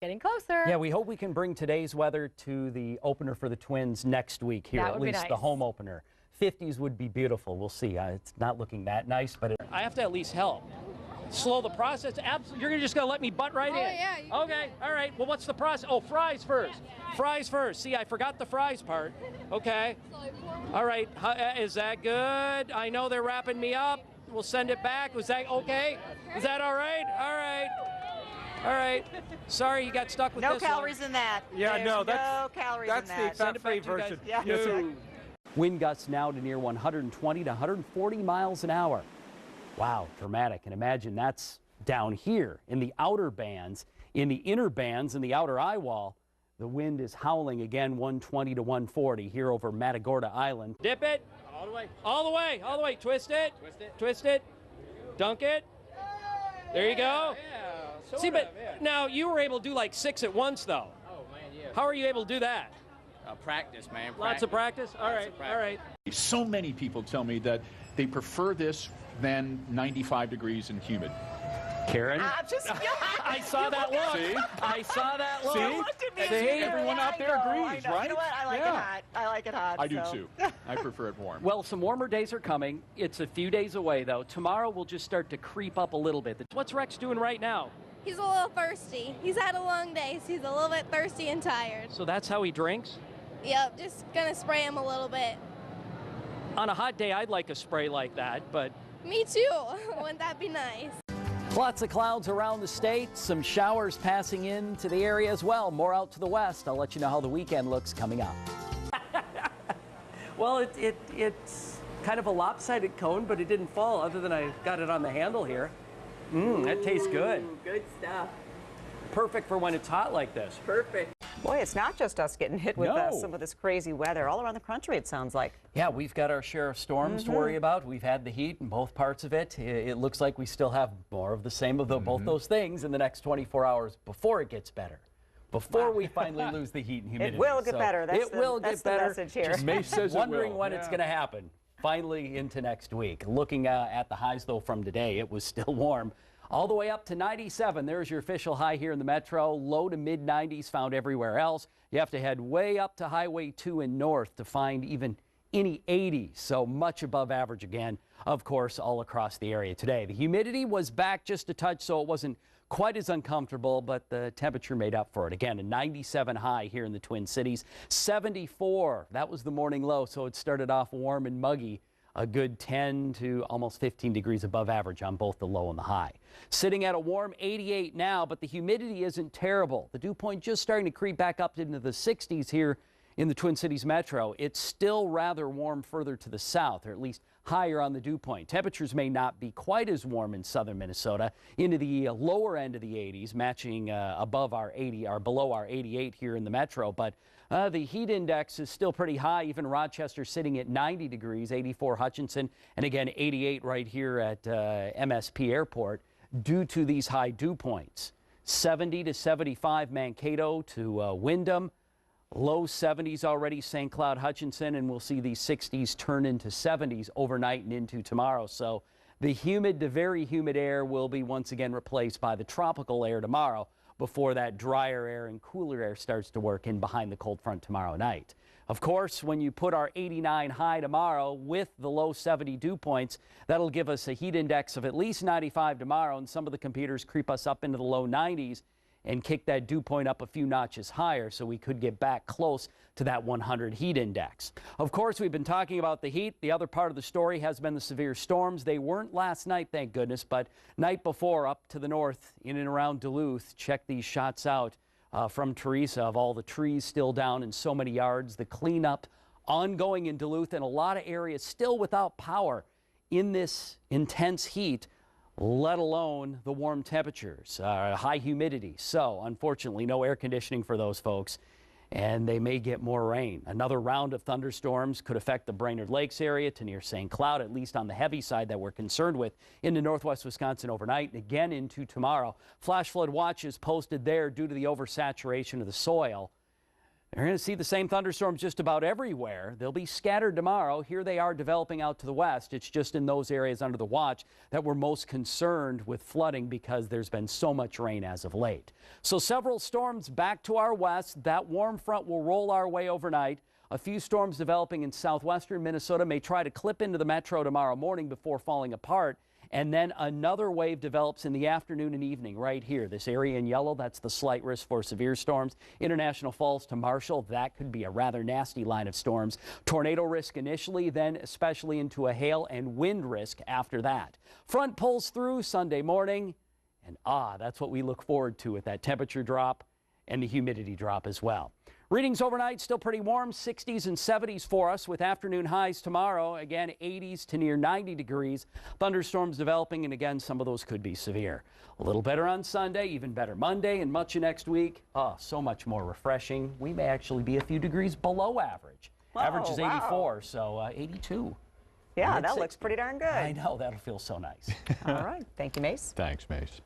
Getting closer. Yeah, we hope we can bring today's weather to the opener for the Twins next week here, at least the home opener. 50s would be beautiful. We'll see. It's not looking that nice, but I have to at least help. Slow the process. Absolutely. You're just going to let me butt right in? Yeah. Okay. All right. Well, what's the process? Oh, fries first. Yeah. Fries first. See, I forgot the fries part. Okay. All right. Is that good? I know they're wrapping me up. We'll send it back. Was that okay? Is that all right? All right. All right. Sorry you got stuck with no this calories one. in that. Yeah, There's no, no calories in that. That's the fat-free version. Yeah. No. Wind gusts now to near 120 to 140 miles an hour. Wow, dramatic. And imagine that's down here in the outer bands. In the inner bands, in the outer eye wall, the wind is howling again, 120 to 140 here over Matagorda Island. Dip it. All the way. All the way. All the way. Twist it. Twist it. Twist it. Dunk it. There you go. Yeah, see, but now you were able to do like 6 at once, though. Oh, man, yeah. How are you able to do that? Practice, man. Lots of practice? All right, all right. So many people tell me that they prefer this than 95 degrees and humid. Karen? I saw that look. See? I saw that look. See? See? Everyone out there agrees, right? You know what? I like it hot. I like it hot. I do too. I prefer it warm. Well, some warmer days are coming. It's a few days away, though. Tomorrow will just start to creep up a little bit. What's Rex doing right now? He's a little thirsty. He's had a long day, so he's a little bit thirsty and tired. So that's how he drinks? Yep, just gonna spray him a little bit. On a hot day, I'd like a spray like that, but... Me too. Wouldn't that be nice? Lots of clouds around the state, some showers passing into the area as well. More out to the west. I'll let you know how the weekend looks coming up. Well, it's kind of a lopsided cone, but it didn't fall other than I got it on the handle here. That tastes good. Good stuff. Perfect for when it's hot like this. Perfect. Boy, it's not just us getting hit with some of this crazy weather. All around the country, it sounds like. Yeah, we've got our share of storms to worry about. We've had the heat in both parts of it. It looks like we still have more of the same of both those things in the next 24 hours before it gets better. Before we finally lose the heat and humidity. It will get better. That's will get better. The message here. Just Mace says wondering it will. when it's going to happen. Finally into next week. Looking at the highs, though, from today, it was still warm. All the way up to 97. There's your official high here in the metro. Low to mid 90s found everywhere else. You have to head way up to Highway 2 and north to find even any 80s. So much above average again, of course, all across the area today. The humidity was back just a touch, so it wasn't quite as uncomfortable, but the temperature made up for it. Again, a 97 high here in the Twin Cities. 74, that was the morning low, so it started off warm and muggy. A good 10 to almost 15 degrees above average on both the low and the high. Sitting at a warm 88 now, but the humidity isn't terrible. The dew point just starting to creep back up into the 60s here in the Twin Cities metro. It's still rather warm further to the south, or at least higher on the dew point. Temperatures may not be quite as warm in southern Minnesota, into the lower end of the 80s, matching above our 80 or below our 88 here in the metro, but the heat index is still pretty high. Even Rochester sitting at 90 degrees, 84 Hutchinson, and again 88 right here at MSP Airport due to these high dew points. 70 to 75 Mankato to Windham. Low 70s already St. Cloud, Hutchinson, and we'll see these 60s turn into 70s overnight and into tomorrow. So the humid to very humid air will be once again replaced by the tropical air tomorrow before that drier air and cooler air starts to work in behind the cold front tomorrow night. Of course, when you put our 89 high tomorrow with the low 70 dew points, that'll give us a heat index of at least 95 tomorrow, and some of the computers creep us up into the low 90s and kick that dew point up a few notches higher, so we could get back close to that 100 heat index. Of course, we've been talking about the heat. The other part of the story has been the severe storms. They weren't last night, thank goodness, but night before up to the north in and around Duluth. Check these shots out from Teresa of all the trees still down in so many yards. The cleanup ongoing in Duluth, and a lot of areas still without power in this intense heat, let alone the warm temperatures, high humidity. So unfortunately, no air conditioning for those folks, and they may get more rain. Another round of thunderstorms could affect the Brainerd Lakes area to near St. Cloud, at least on the heavy side that we're concerned with, into northwest Wisconsin overnight and again into tomorrow. Flash flood watches posted there due to the oversaturation of the soil. You're going to see the same thunderstorms just about everywhere. They'll be scattered tomorrow. Here they are developing out to the west. It's just in those areas under the watch that we're most concerned with flooding because there's been so much rain as of late. So several storms back to our west. That warm front will roll our way overnight. A few storms developing in southwestern Minnesota may try to clip into the metro tomorrow morning before falling apart. And then another wave develops in the afternoon and evening right here. This area in yellow, that's the slight risk for severe storms. International Falls to Marshall, that could be a rather nasty line of storms. Tornado risk initially, then especially into a hail and wind risk after that. Front pulls through Sunday morning, and that's what we look forward to with that temperature drop and the humidity drop as well. Readings overnight still pretty warm, 60s and 70s for us with afternoon highs tomorrow. Again, 80s to near 90 degrees. Thunderstorms developing, and again, some of those could be severe. A little better on Sunday, even better Monday and much of next week. So much more refreshing. We may actually be a few degrees below average. Average is 84, so 82. Yeah, that looks pretty darn good. I know, that'll feel so nice. All right. Thank you, Mace. Thanks, Mace.